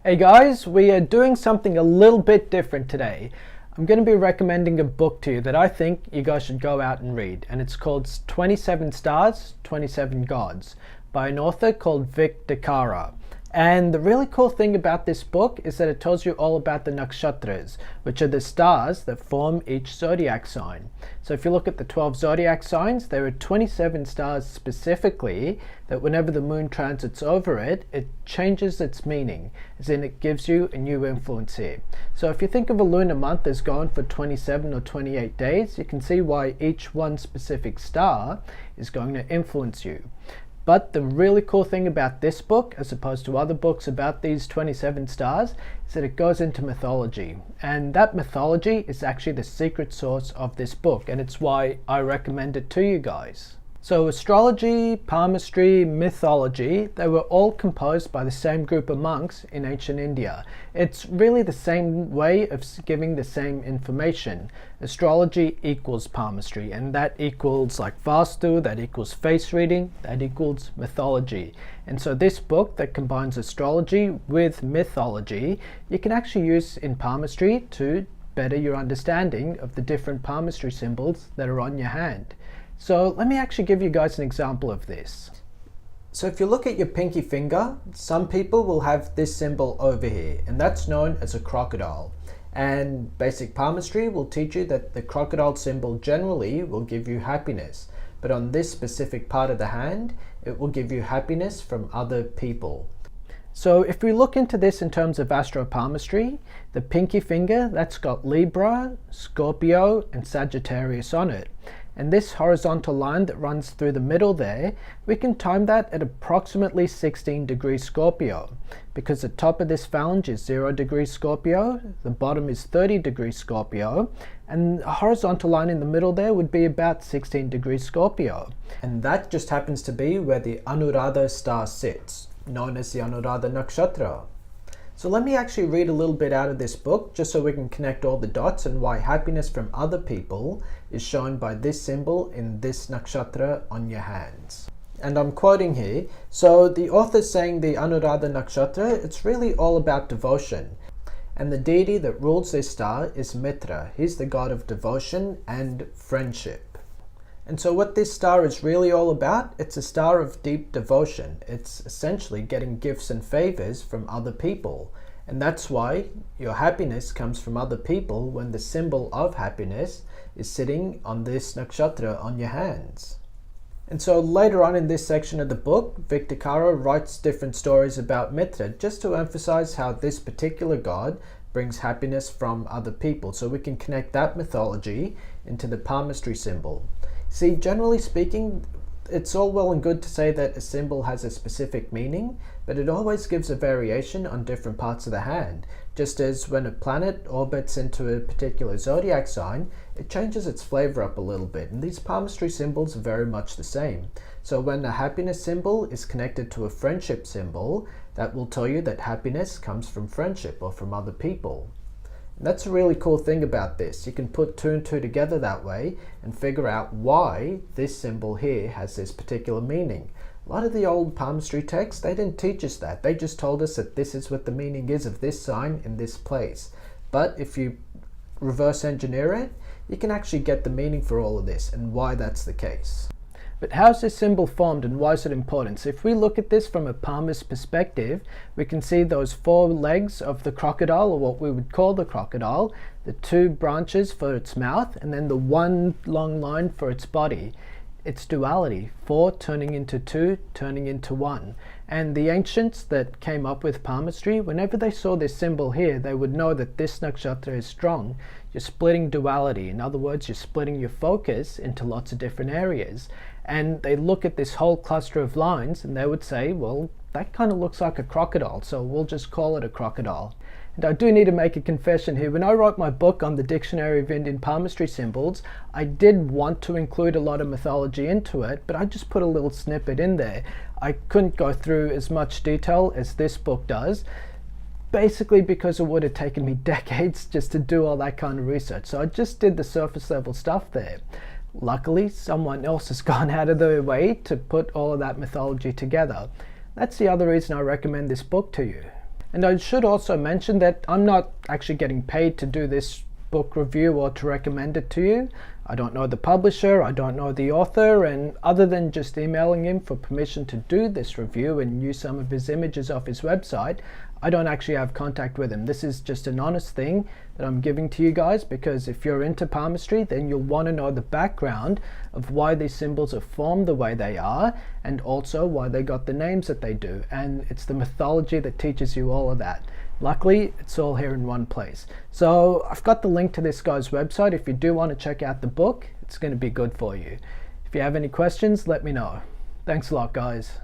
Hey guys, we are doing something a little bit different today. I'm going to be recommending a book to you that I think you guys should go out and read, and it's called 27 Stars, 27 Gods by an author called Vic Di Cara. And the really cool thing about this book is that it tells you all about the nakshatras, which are the stars that form each zodiac sign. So if you look at the 12 zodiac signs, there are 27 stars specifically that whenever the moon transits over it, it changes its meaning, as in it gives you a new influence here. So if you think of a lunar month as going for 27 or 28 days, you can see why each one specific star is going to influence you. But the really cool thing about this book, as opposed to other books about these 27 stars, is that it goes into mythology. And that mythology is actually the secret source of this book, and it's why I recommend it to you guys. So astrology, palmistry, mythology, they were all composed by the same group of monks in ancient India. It's really the same way of giving the same information. Astrology equals palmistry, and that equals like Vastu, that equals face reading, that equals mythology. And so this book that combines astrology with mythology, you can actually use in palmistry to better your understanding of the different palmistry symbols that are on your hand. So let me actually give you guys an example of this. So if you look at your pinky finger, some people will have this symbol over here, and that's known as a crocodile. And basic palmistry will teach you that the crocodile symbol generally will give you happiness, but on this specific part of the hand, it will give you happiness from other people. So if we look into this in terms of astropalmistry, the pinky finger, that's got Libra, Scorpio, and Sagittarius on it. And this horizontal line that runs through the middle there, we can time that at approximately 16 degrees Scorpio, because the top of this phalange is 0 degrees Scorpio, the bottom is 30 degrees Scorpio, and a horizontal line in the middle there would be about 16 degrees Scorpio. And that just happens to be where the Anuradha star sits, known as the Anuradha nakshatra. So let me actually read a little bit out of this book, just so we can connect all the dots and why happiness from other people is shown by this symbol in this nakshatra on your hands. And I'm quoting here, so the author's saying the Anuradha nakshatra, it's really all about devotion. And the deity that rules this star is Mitra. He's the god of devotion and friendship. And so what this star is really all about, it's a star of deep devotion. It's essentially getting gifts and favors from other people. And that's why your happiness comes from other people when the symbol of happiness is sitting on this nakshatra on your hands. And so later on in this section of the book, Vic Di Cara writes different stories about Mitra just to emphasize how this particular god brings happiness from other people. So we can connect that mythology into the palmistry symbol. See, generally speaking, it's all well and good to say that a symbol has a specific meaning, but it always gives a variation on different parts of the hand. Just as when a planet orbits into a particular zodiac sign, it changes its flavor up a little bit, and these palmistry symbols are very much the same. So when a happiness symbol is connected to a friendship symbol, that will tell you that happiness comes from friendship or from other people. That's a really cool thing about this. You can put two and two together that way and figure out why this symbol here has this particular meaning. A lot of the old palmistry texts, they didn't teach us that. They just told us that this is what the meaning is of this sign in this place. But if you reverse engineer it, you can actually get the meaning for all of this and why that's the case. But how's this symbol formed and why is it important? So if we look at this from a palmist perspective, we can see those four legs of the crocodile, or what we would call the crocodile, the two branches for its mouth, and then the one long line for its body. It's duality, 4 turning into 2, turning into 1. And the ancients that came up with palmistry, whenever they saw this symbol here, they would know that this nakshatra is strong. You're splitting duality. In other words, you're splitting your focus into lots of different areas. And they look at this whole cluster of lines and they would say, well, that kind of looks like a crocodile, so we'll just call it a crocodile. And I do need to make a confession here. When I wrote my book on the Dictionary of Indian Palmistry Symbols, I did want to include a lot of mythology into it, but I just put a little snippet in there. I couldn't go through as much detail as this book does, basically because it would have taken me decades just to do all that kind of research. So I just did the surface level stuff there. Luckily, someone else has gone out of their way to put all of that mythology together. That's the other reason I recommend this book to you. And I should also mention that I'm not actually getting paid to do this book review or to recommend it to you. I don't know the publisher, I don't know the author, and other than just emailing him for permission to do this review and use some of his images off his website, I don't actually have contact with him. This is just an honest thing that I'm giving to you guys, because if you're into palmistry, then you'll want to know the background of why these symbols are formed the way they are, and also why they got the names that they do. And it's the mythology that teaches you all of that. Luckily, it's all here in one place. So I've got the link to this guy's website. If you do want to check out the book, it's going to be good for you. If you have any questions, let me know. Thanks a lot, guys.